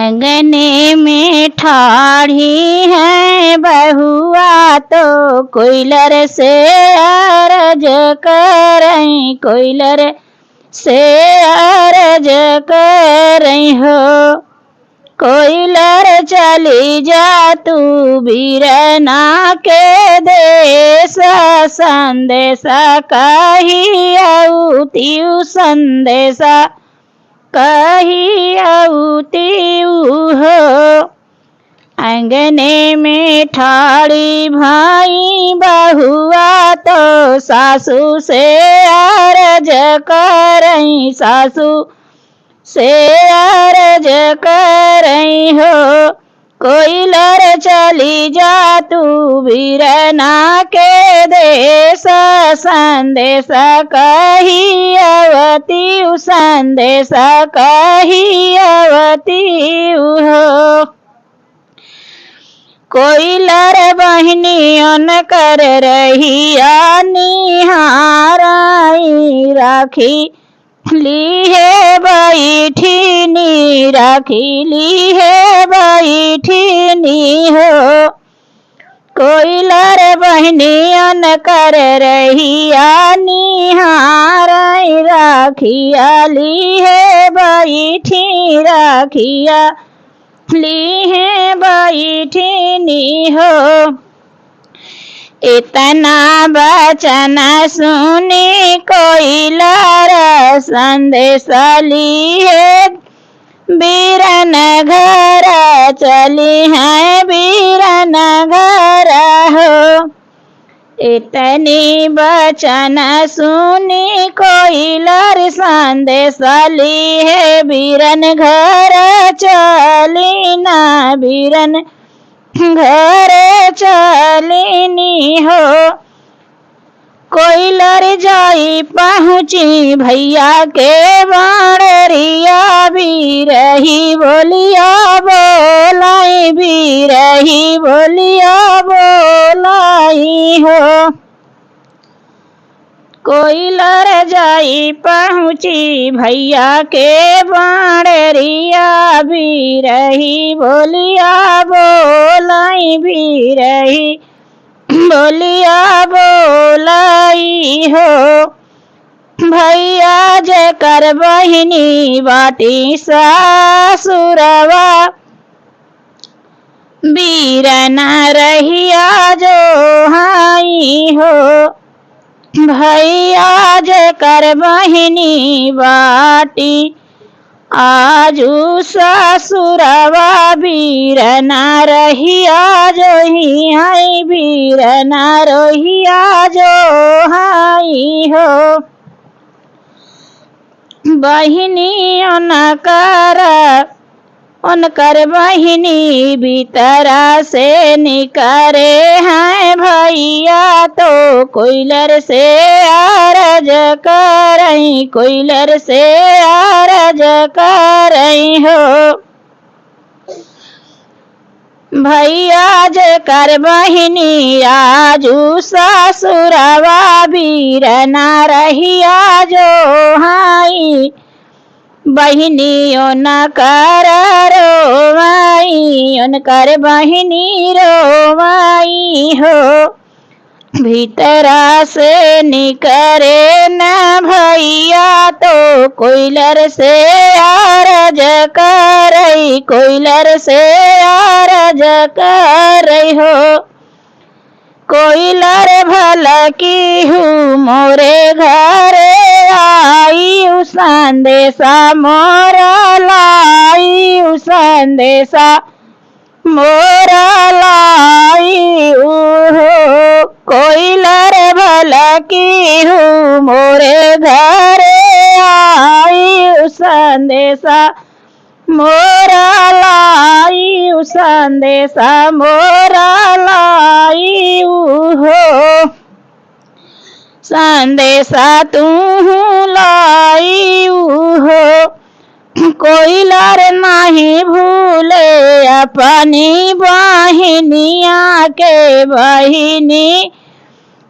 अंगने में ठाढ़ी है बहुआ तो कोयलर से अरज करई, कोयलर से अरज करई हो। कोयलर चली जा तू बीरना के देश, संदेशा कही औतियु संदेशा कही औतियु हो। अंगने में ठाड़ी भाई बहुआ तो सासू से अरज करई, सासू से अरज करई हो। कोयलर चली जा तू बीरना के देश, संदेशा कही अवतियु संदेशा कही अवतियु हो। कोयलर बहनियन कर रहिया निहाराई, राखी ली है बैठीनी, राखी ली है बैठीनी हो। कोयलर बहनियन कर रहिया निहाराई, राखिया ली है बैठी, राखिया ली है बैठीनी हो। इतना बचन सुनी कोयलर संदेशा ली है बीरन घर चली है, बीरन घर हो। इतनी बचन सुनी कोयलर संदेशा ली है बीरन घर चली ना, बीरन घर चलिनी हो। कोयलर जाई पहुँची भैया के बाणरिया, बिरही बोलिया बोलाई, बिरही बोलिया बोलाई हो। कोयलर जाई पहुँची भैया के बाणरिया, बिरही बोलिया बोलाई, बिरही बोलिया बोलाई हो। भैया जेकर बहिनी बाटी सासुरवा, बीरना रहिया जो हाई हो। भैया जेकर बहिनी बाटी आजू ससुरवा, बीरना रहिया जो ही हाई, बीरना रहिया जो हाई हो। बहिनी उनकर बहिनी भीतरा से निकरे हैं भैया तो कोयलर से अरज करई, कोयलर से अरज करई हो। भैया जेकर बहिनी आजू ससुरवा, बीरना रहिया जो हाई, बहिनी उनकर रोवाई, उनकर बहिनी रोवाई हो। भीतरा से निकरे न भैया तो कोयलर से अरज करई, कोयलर से अरज करई हो। कोयलर भल की हूँ मोरे घरे आई, संदेशा मोरा लाई, संदेशा मोरा लाई हो। कोयलर भल की हूँ मोरे घरे आई, संदेशा मोरा लाई, संदेशा मोरा लाई हो। संदेशा तू लाई हो। कोयलर नहीं भूले अपनी बहिनिया के, बहिनी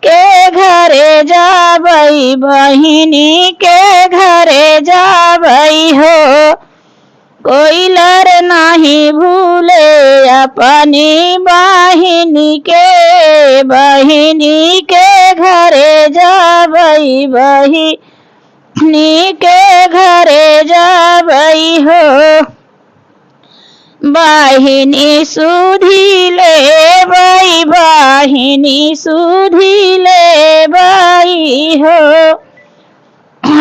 के घरे जाबई, बहिनी के घरे जाबई हो। कोइलर नाही भूले अपनी बहिनी के घरे जाबई बहिनी के घरे जाबई हो। बहिनी सुधी ले बहिनी सुधी ले हो।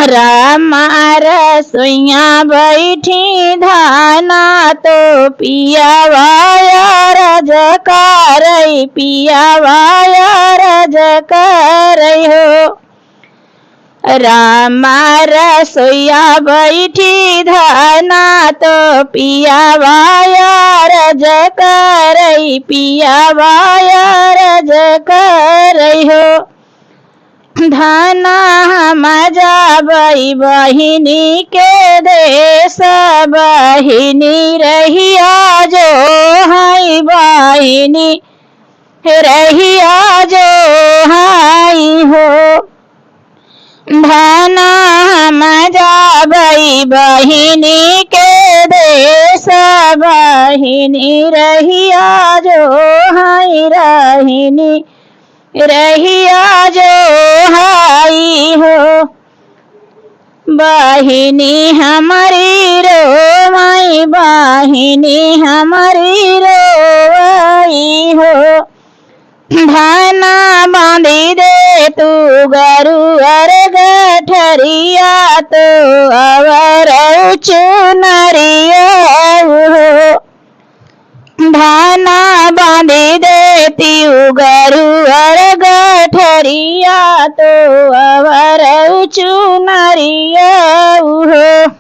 रामा रसोइया बैठी धाना तो पियावाया रजकार पियावाया रजकार हो। रामा रसोइया बैठी धाना तो पियावाया रजकार पियावाया रजकार हो। धाना हम जाबई बहिनी के देश बहिनी रहिया जो हाई बहिनी रहिया जो हाई हो। धाना हम जाबई बहिनी के देश बहिनी रहिया जो हाई रहिनी रहिया जो हाई हो। बहिनी हमारी रोवाई बहिनी हमारी रोवाई हो। धाना बांधी दे तू गरुअर गठरिया तो अवर चुनरिया हो। धाना बांधी देती गरुअर गठरिया तो अवर चुनरिया हो।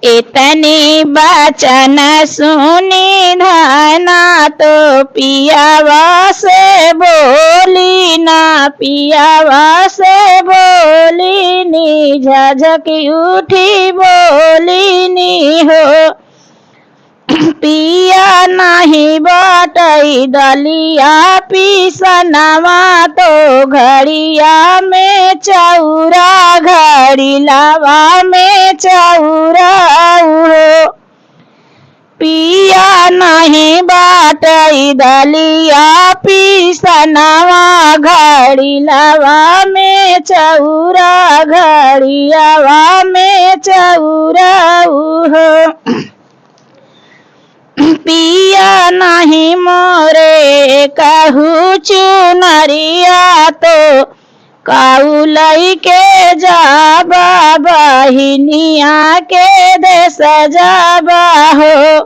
इतनी बचन सुनी धाना तो पियावा से बोली ना पियावा से बोली नी झझकी उठी बोली नी हो। पिया नहीं बटई दलिया पीसनवा तो घड़िया में चौरा घड़िलावा में चौरा हो। पिया नहीं बटई दलिया पीसनवा घड़िलावा में चौरा घड़ियावा में चौरा हो। पिया नहीं मोरे कहू चुनरिया तो काउलई के जाबा बहिनिया के देश जाबा हो।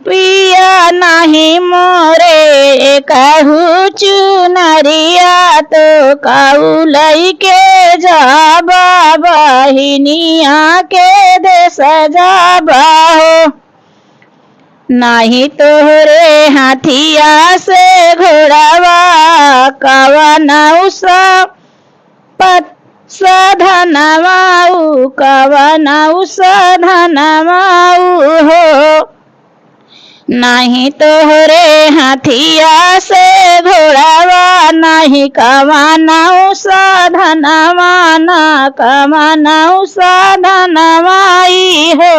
पिया नहीं मोरे कहू चुनरिया तो काउलई के जाबा बहिनिया के देश जाबा हो। नहीं तोहरे हाथिया से घोड़ावा कवनऊ सधनवाऊ कवनऊ सधनवाऊ हो। नहीं तोहरे हाथिया से घोड़ावा नहीं कवनऊ सधनवा ना कवनऊ सधनवाई हो।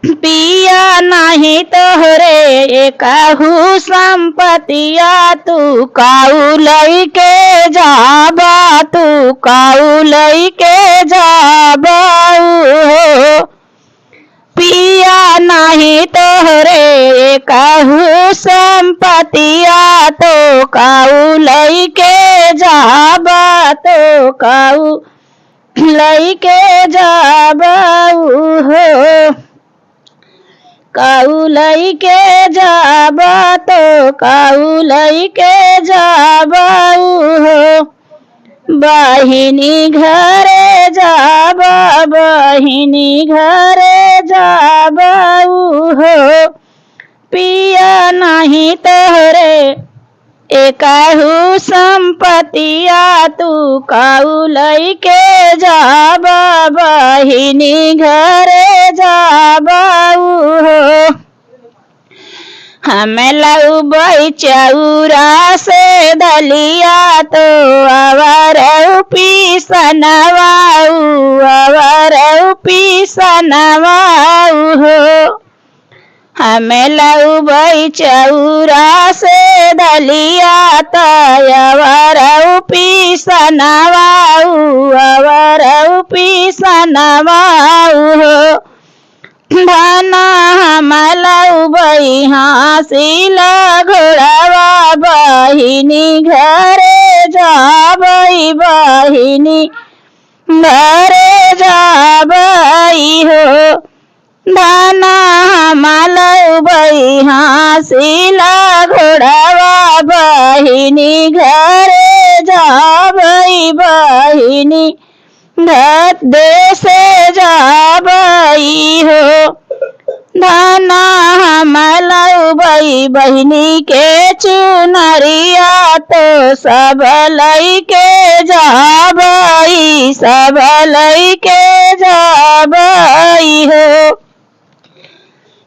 पिया नहीं तोहरे कहू संपतिया तू काउलई के जाबा तू काउलई के जाबा हो। पिया नहीं तोहरे कहू संपतिया तो काउलई के जाबा तो काउलई के जाबा हो। काउलई के जाबा तो काउलई के जाबा हो। बहिनी घरे जाबा बहिनी घरे जाबा हो। पिया नहीं तोहरे एकहू संपतिया तू काउलई के जाबा बहिनी घरे जाबा हो। हमें लउबई चौरा से दलिया तो अवर पीसनवाऊ अवर पीसनवाऊ हो। हमें लउबई चौरा से दलिया तो अवर पीसनवाऊ अवर पीसनवाऊ हो। धना हमलउबई हासिला घोड़वा बहिनी घरे जाबई बहिनी घरे जाबई हो। धना हमलउबई हासिला घोड़वा बहिनी घरे जाबई बहिनी देशे जाबई हो। धना हमलउबई बहिनी के चुनरिया तो सब लइके जाबई सब लइके जाबई हो।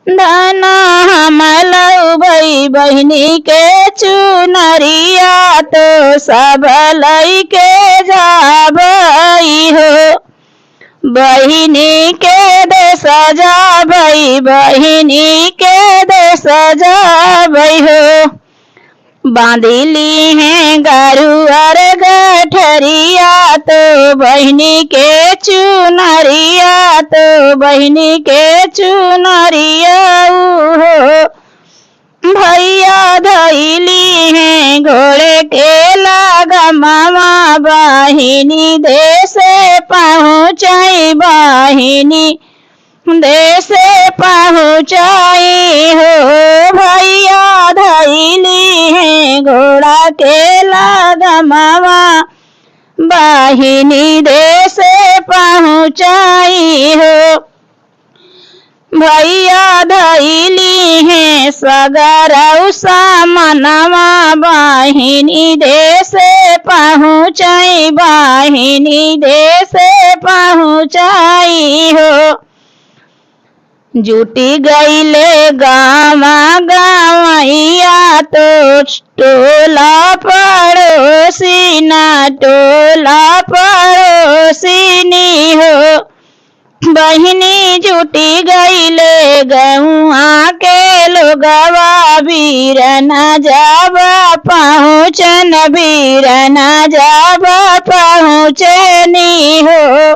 धना हमलउबई बहिनी के चुनरिया तो सब लइके जाबई हो। बहिनी के देश जाबई बहिनी के देश जाबई हो। बांधिली हैं गरुअर गठरिया तो बहिनी के चुनरिया तो बहिनी के चुनरिया हो। भैया धैली हैं घोड़े के लगमवा बहिनी देशे पहुँचाई बहिनी देशे पहुँचाई हो। भैया धैली हैं घोड़ा के लगमवा बहिनी देशे पहुँचाई हो। भैया धैली हैं सगरऊ सामनवा बहिनी देशे पहुँचाई बहिनी देशे पहुँचाई हो। जुटी गईले गावा गावैया तो टोला पड़ोसी ना टोला पड़ोसिनी हो। बहिनी जुटी गईले गहुआ के लोगवा वीर न जाब पहुँचन वीर न जाब पहुँचनी हो।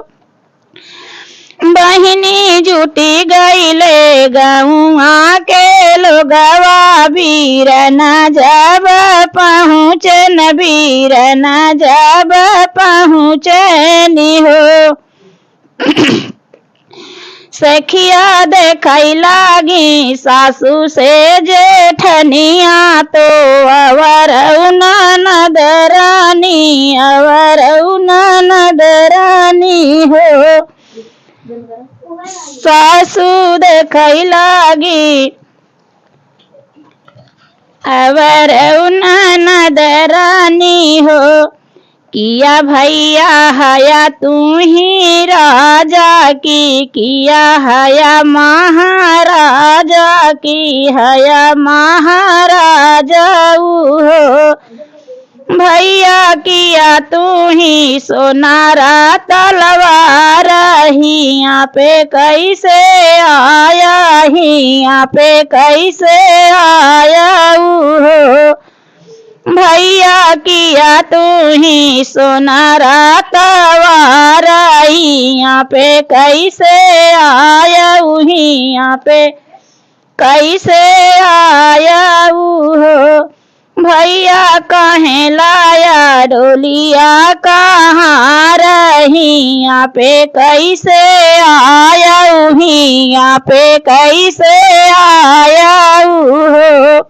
बहिनी जुटी गईले गहुआ के लोगवा वीर न जाब पहुँचन वीर न जाब पहुँचनी हो। सखिया देखई लागी सासू से जेठनिया तो अवरऊ ननद रानी अवरऊ ननद रानी हो। सासू देखई लागी अवरऊ ननद रानी हो। किया भैया हया तू ही राजा की किया हया महाराजा की हया महाराजा हो। भैया किया तू ही सोनारा तलवार हिया पे कैसे आया हिया पे कैसे आया हो। भैया किया तू ही सोनारा तलवार हिया पे कैसे आया हिया पे कैसे आया हो। भैया कहे लाया डोलिया कहाँ रहिया पे कैसे आया हिया पे कैसे आया हो।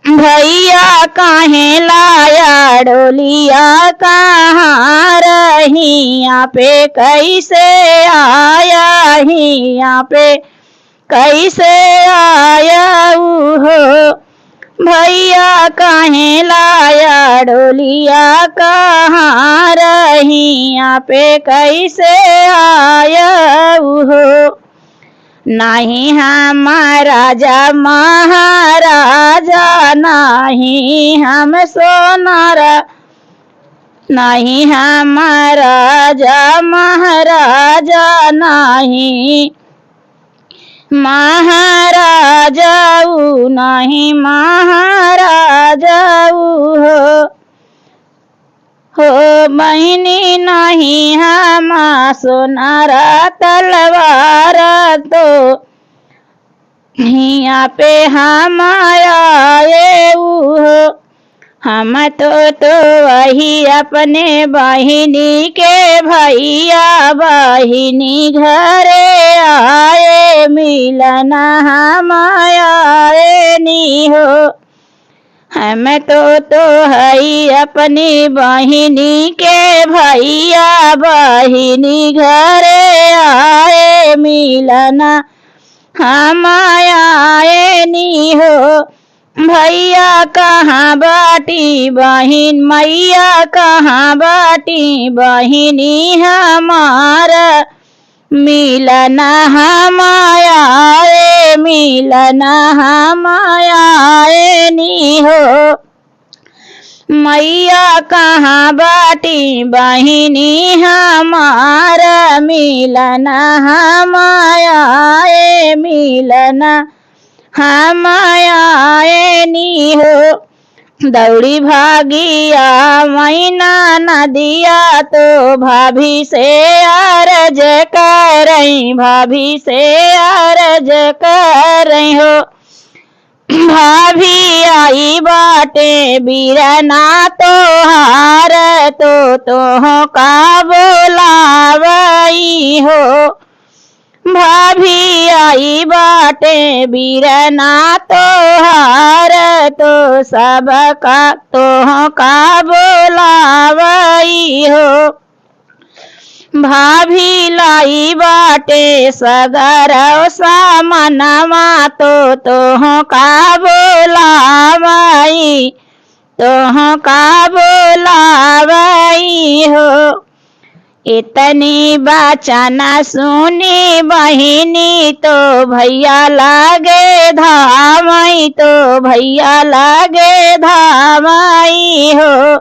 भैया काहे लाया डोलिया कहाँ रहिया पे कैसे आया हिया पे कैसे आया हो। भैया काहे लाया डोलिया कहाँ रहिया पे कैसे आया हो। नहीं हम राजा महाराजा, नहीं हम सोनार, नहीं हम राजा महाराजा, नहीं महाराजाऊ, नहीं महाराजाऊ हो बहिनी, नहीं हम सोनारा तलवार, तो हिया पे हम आए हो। हम तो वही अपने बहिनी के भैया बहिनी घरे आए, मिलन हम आए नी हो। हम तो हई अपनी बहिनी के भैया बहिनी घरे आए, मिलन हम आए नी हो। भैया कहाँ बाटी बहिन, मैया कहाँ बाटी बहिनी हमारा, मिलन हम आए, मिलन हम आए नी हो। मैया कहाँ बाटी बहिनी हमारा, मिलन हम आए, मिलन हम आए नी हो। दौड़ी भागिया मैना नदिया, तो भाभी से अर्ज करई, भाभी से अर्ज करई हो। भाभी आई बाटे बीरना तोहार, तो का बोलावई हो। भाभी आई बाटे बीरना तोहार, तो सबका तो का बोलावई हो। भाभी लाई बाटे सगर सामनमा, तो का बोलावई, तो का बोलावई हो। इतनी बचना सुनी बहिनी, तो भैया लागे धामई, तो भैया लागे धामई हो।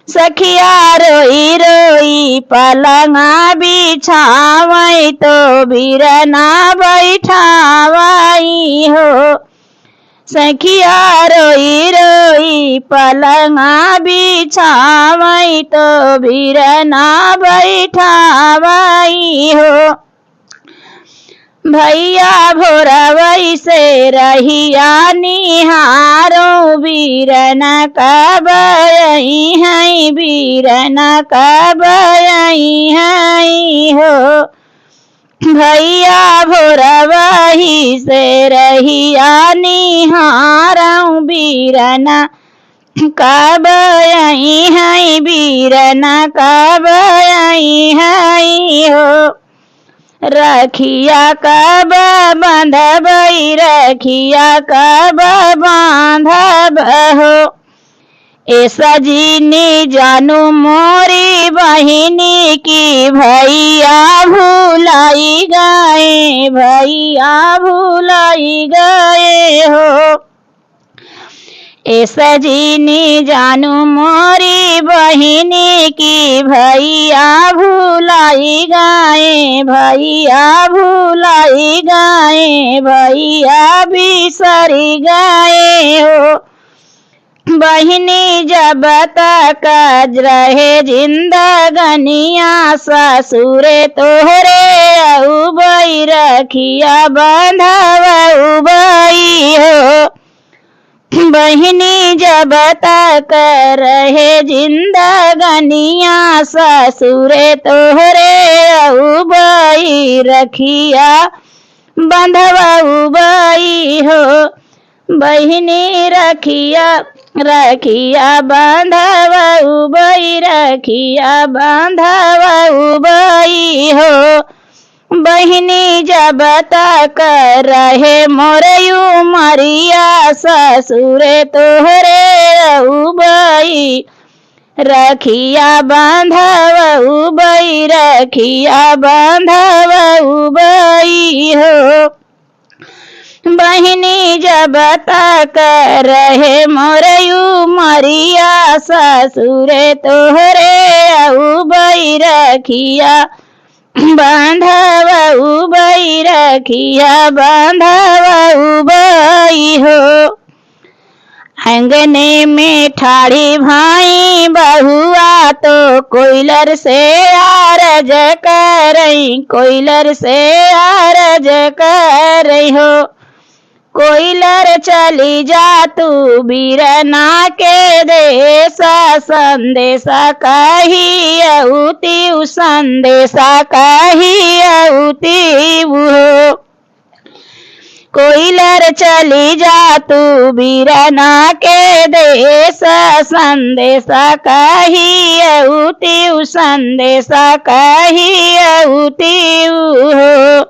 सखिया रोई रोई पलंगा बिछावई, तो बीरना बैठावई हो। सखिया रोई रोई पलंगा बिछावई, तो बीरना बैठावई हो। भैया भोरवई से रहिया निहारो, बीरना कब आई है, बीरना कब आई है हो। भैया भोरवही से रहिया निहारो, बीरना कब आई है, बीरना कब आई है हो। रखिया कब बांधबई, रखिया कब बांधब हो। ऐसा जीनी जानू मोरी बहिनी की, भैया भुलाई गए, भैया भुलाई गए हो। ऐसा जीनी जानू मोरी बहिनी की, भैया भुलाई गए, भैया भुलाई गए, भैया बिसरी गए हो। बहिनी जब तक रहे जिंदगनिया, ससुरे तोहरे उबई, रखिया बंधव उबई हो। बहिनी जब तक रहे जिंदगनिया, ससुरे तोहरे उबई, रखिया बंधव उबई हो। बहिनी रखिया रखिया बंधव उबई, रखिया बंधव उबई हो। बहिनी जब तक रहे मोरयू मरिया, ससुरे तोहरे उबई, रखिया बंधव उबई, रखिया बंधव उबई हो। बहिनी जब तक रहे मोरयू मरिया ससुरे तोहरे उबई रखिया बांधव उबई रखिया बांधव उबई हो। अंगने में ठाड़ी भाई बहुआ तो कोयलर से आरज करई कोयलर से आरज करई हो। कोयलर चली जा तू बीरना के देश संदेशा कही अउती संदेशा कही अउती हो। कोयलर चली जा तू बीरना के देश संदेशा कही अउती संदेशा कही अउती हो।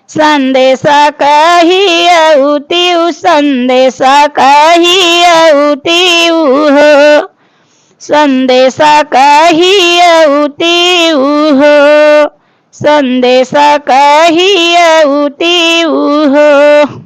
संदेशा कही अउती संदेशा कही अउती हो। संदेशा कही अउती हो। संदेशा कही अउती हो।